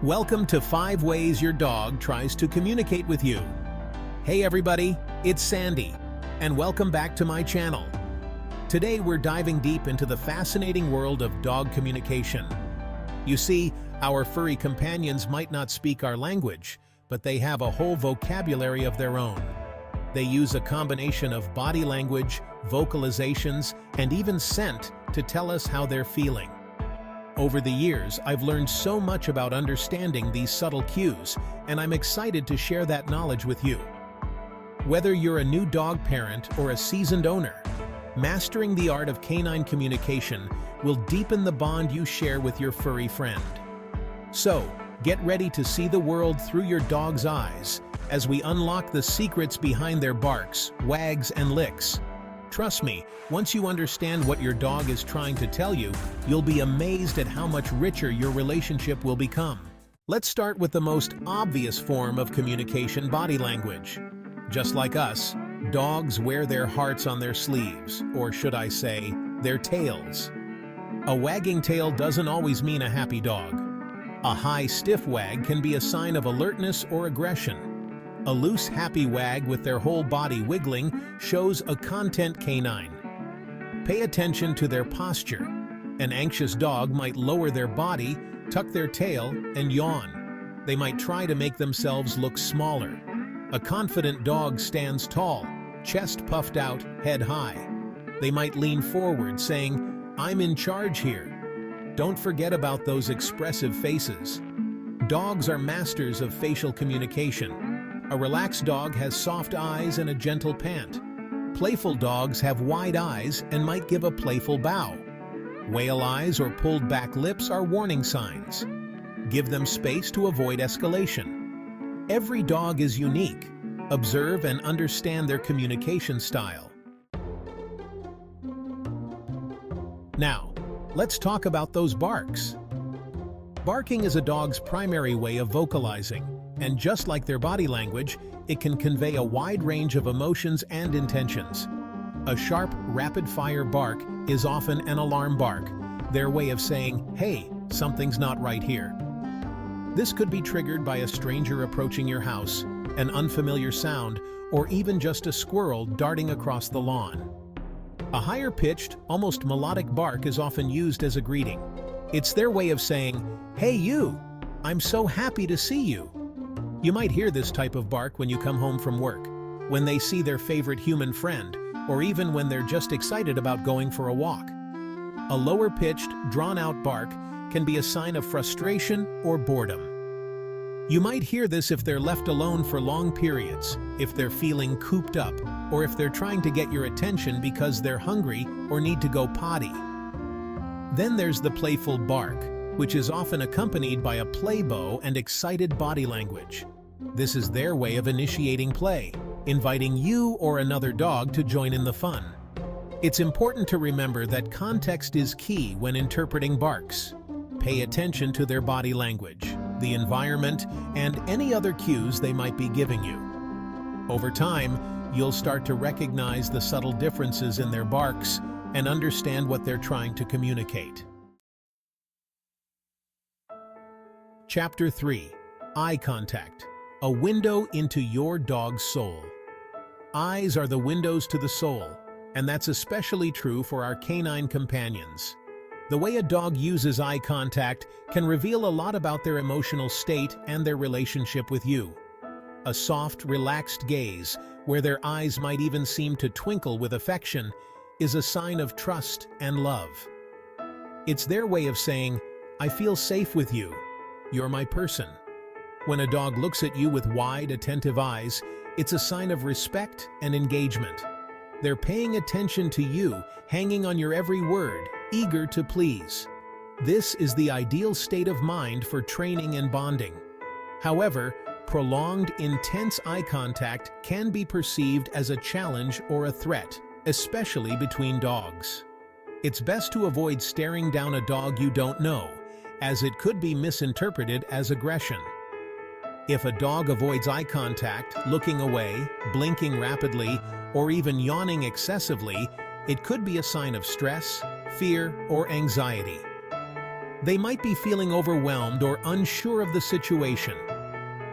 Welcome to 5 Ways Your Dog Tries to Communicate with You. Hey everybody, it's Sandy, and welcome back to my channel. Today we're diving deep into the fascinating world of dog communication. You see, our furry companions might not speak our language, but they have a whole vocabulary of their own. They use a combination of body language, vocalizations, and even scent to tell us how they're feeling. Over the years, I've learned so much about understanding these subtle cues, and I'm excited to share that knowledge with you. Whether you're a new dog parent or a seasoned owner, mastering the art of canine communication will deepen the bond you share with your furry friend. So, get ready to see the world through your dog's eyes as we unlock the secrets behind their barks, wags, and licks. Trust me, once you understand what your dog is trying to tell you, you'll be amazed at how much richer your relationship will become. Let's start with the most obvious form of communication: body language. Just like us, dogs wear their hearts on their sleeves, or should I say, their tails. A wagging tail doesn't always mean a happy dog. A high, stiff wag can be a sign of alertness or aggression. A loose, happy wag with their whole body wiggling shows a content canine. Pay attention to their posture. An anxious dog might lower their body, tuck their tail, and yawn. They might try to make themselves look smaller. A confident dog stands tall, chest puffed out, head high. They might lean forward, saying, "I'm in charge here." Don't forget about those expressive faces. Dogs are masters of facial communication. A relaxed dog has soft eyes and a gentle pant. Playful dogs have wide eyes and might give a playful bow. Whale eyes or pulled back lips are warning signs. Give them space to avoid escalation. Every dog is unique. Observe and understand their communication style. Now, let's talk about those barks. Barking is a dog's primary way of vocalizing. And just like their body language, it can convey a wide range of emotions and intentions. A sharp, rapid-fire bark is often an alarm bark, their way of saying, "Hey, something's not right here." This could be triggered by a stranger approaching your house, an unfamiliar sound, or even just a squirrel darting across the lawn. A higher-pitched, almost melodic bark is often used as a greeting. It's their way of saying, "Hey you, I'm so happy to see you." You might hear this type of bark when you come home from work, when they see their favorite human friend, or even when they're just excited about going for a walk. A lower-pitched, drawn-out bark can be a sign of frustration or boredom. You might hear this if they're left alone for long periods, if they're feeling cooped up, or if they're trying to get your attention because they're hungry or need to go potty. Then there's the playful bark, which is often accompanied by a play bow and excited body language. This is their way of initiating play, inviting you or another dog to join in the fun. It's important to remember that context is key when interpreting barks. Pay attention to their body language, the environment, and any other cues they might be giving you. Over time, you'll start to recognize the subtle differences in their barks and understand what they're trying to communicate. Chapter 3. Eye Contact. A window into your dog's soul. Eyes are the windows to the soul, and that's especially true for our canine companions. The way a dog uses eye contact can reveal a lot about their emotional state and their relationship with you. A soft, relaxed gaze, where their eyes might even seem to twinkle with affection, is a sign of trust and love. It's their way of saying, "I feel safe with you. You're my person." When a dog looks at you with wide, attentive eyes, it's a sign of respect and engagement. They're paying attention to you, hanging on your every word, eager to please. This is the ideal state of mind for training and bonding. However, prolonged, intense eye contact can be perceived as a challenge or a threat, especially between dogs. It's best to avoid staring down a dog you don't know, as it could be misinterpreted as aggression. If a dog avoids eye contact, looking away, blinking rapidly, or even yawning excessively, it could be a sign of stress, fear, or anxiety. They might be feeling overwhelmed or unsure of the situation.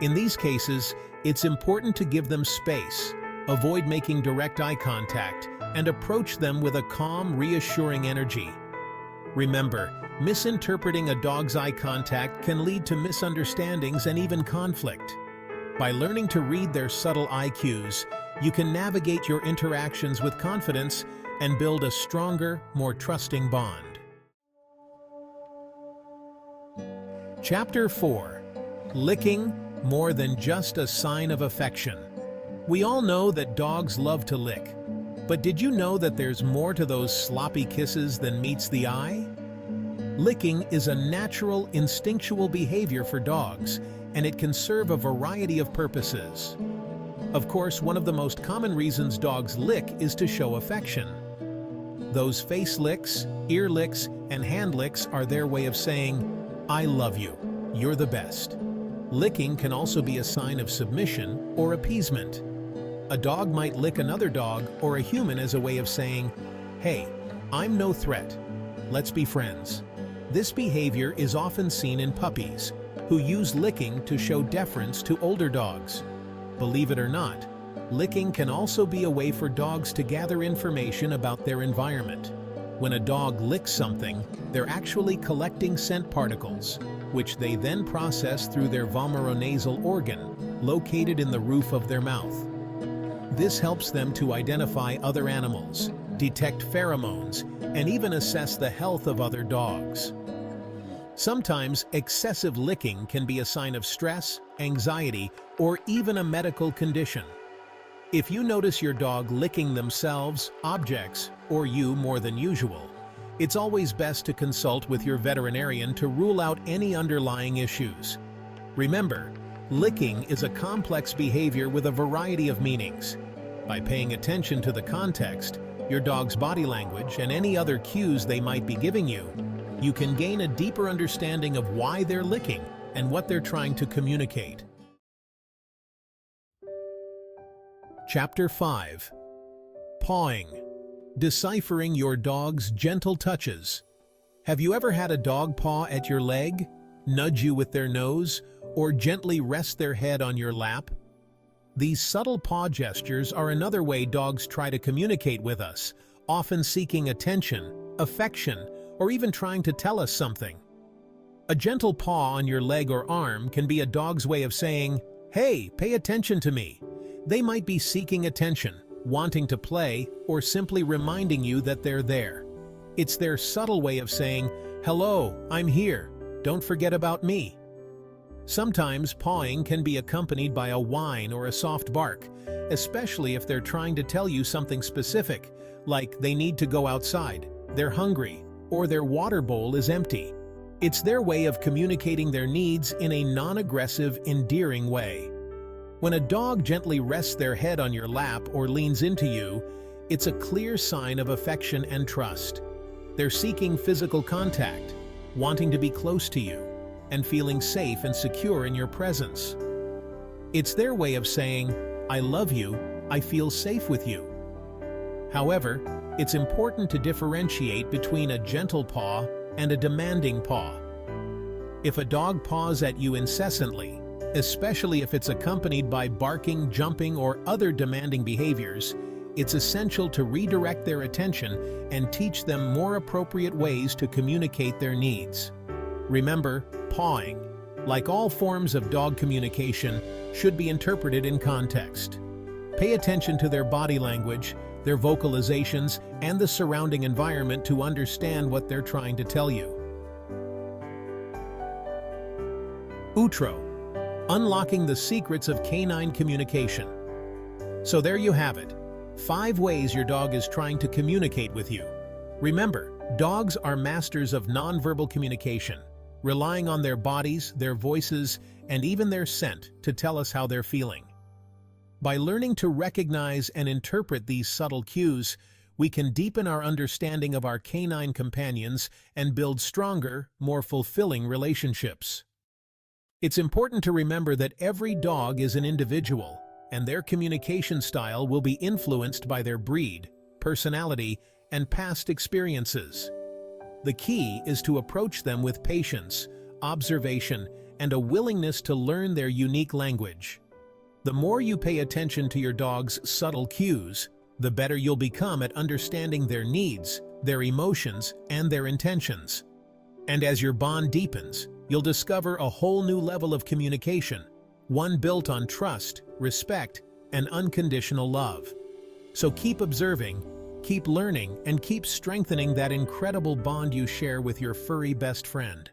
In these cases, it's important to give them space, avoid making direct eye contact, and approach them with a calm, reassuring energy. Remember, misinterpreting a dog's eye contact can lead to misunderstandings and even conflict. By learning to read their subtle eye cues, you can navigate your interactions with confidence and build a stronger, more trusting bond. Chapter 4. Licking, more than just a sign of affection. We all know that dogs love to lick, but did you know that there's more to those sloppy kisses than meets the eye? Licking is a natural, instinctual behavior for dogs, and it can serve a variety of purposes. Of course, one of the most common reasons dogs lick is to show affection. Those face licks, ear licks, and hand licks are their way of saying, "I love you, you're the best." Licking can also be a sign of submission or appeasement. A dog might lick another dog or a human as a way of saying, "Hey, I'm no threat. Let's be friends." This behavior is often seen in puppies, who use licking to show deference to older dogs. Believe it or not, licking can also be a way for dogs to gather information about their environment. When a dog licks something, they're actually collecting scent particles, which they then process through their vomeronasal organ, located in the roof of their mouth. This helps them to identify other animals, detect pheromones, and even assess the health of other dogs. Sometimes excessive licking can be a sign of stress, anxiety, or even a medical condition. If you notice your dog licking themselves, objects, or you more than usual, it's always best to consult with your veterinarian to rule out any underlying issues. Remember, licking is a complex behavior with a variety of meanings. By paying attention to the context, your dog's body language, and any other cues they might be giving you, you can gain a deeper understanding of why they're licking and what they're trying to communicate. Chapter 5. Pawing. Deciphering your dog's gentle touches. Have you ever had a dog paw at your leg, nudge you with their nose, or gently rest their head on your lap? These subtle paw gestures are another way dogs try to communicate with us, often seeking attention, affection, or even trying to tell us something. A gentle paw on your leg or arm can be a dog's way of saying, "Hey, pay attention to me." They might be seeking attention, wanting to play, or simply reminding you that they're there. It's their subtle way of saying, "Hello, I'm here. Don't forget about me." Sometimes pawing can be accompanied by a whine or a soft bark, especially if they're trying to tell you something specific, like they need to go outside, they're hungry, or their water bowl is empty. It's their way of communicating their needs in a non-aggressive, endearing way. When a dog gently rests their head on your lap or leans into you, it's a clear sign of affection and trust. They're seeking physical contact, wanting to be close to you, and feeling safe and secure in your presence. It's their way of saying, "I love you, I feel safe with you." However, it's important to differentiate between a gentle paw and a demanding paw. If a dog paws at you incessantly, especially if it's accompanied by barking, jumping, or other demanding behaviors, it's essential to redirect their attention and teach them more appropriate ways to communicate their needs. Remember, pawing, like all forms of dog communication, should be interpreted in context. Pay attention to their body language, their vocalizations, and the surrounding environment to understand what they're trying to tell you. Outro. Unlocking the secrets of canine communication. So there you have it. 5 ways your dog is trying to communicate with you. Remember, dogs are masters of nonverbal communication, relying on their bodies, their voices, and even their scent to tell us how they're feeling. By learning to recognize and interpret these subtle cues, we can deepen our understanding of our canine companions and build stronger, more fulfilling relationships. It's important to remember that every dog is an individual, and their communication style will be influenced by their breed, personality, and past experiences. The key is to approach them with patience, observation, and a willingness to learn their unique language. The more you pay attention to your dog's subtle cues, the better you'll become at understanding their needs, their emotions, and their intentions. And as your bond deepens, you'll discover a whole new level of communication, one built on trust, respect, and unconditional love. So keep observing, keep learning, and keep strengthening that incredible bond you share with your furry best friend.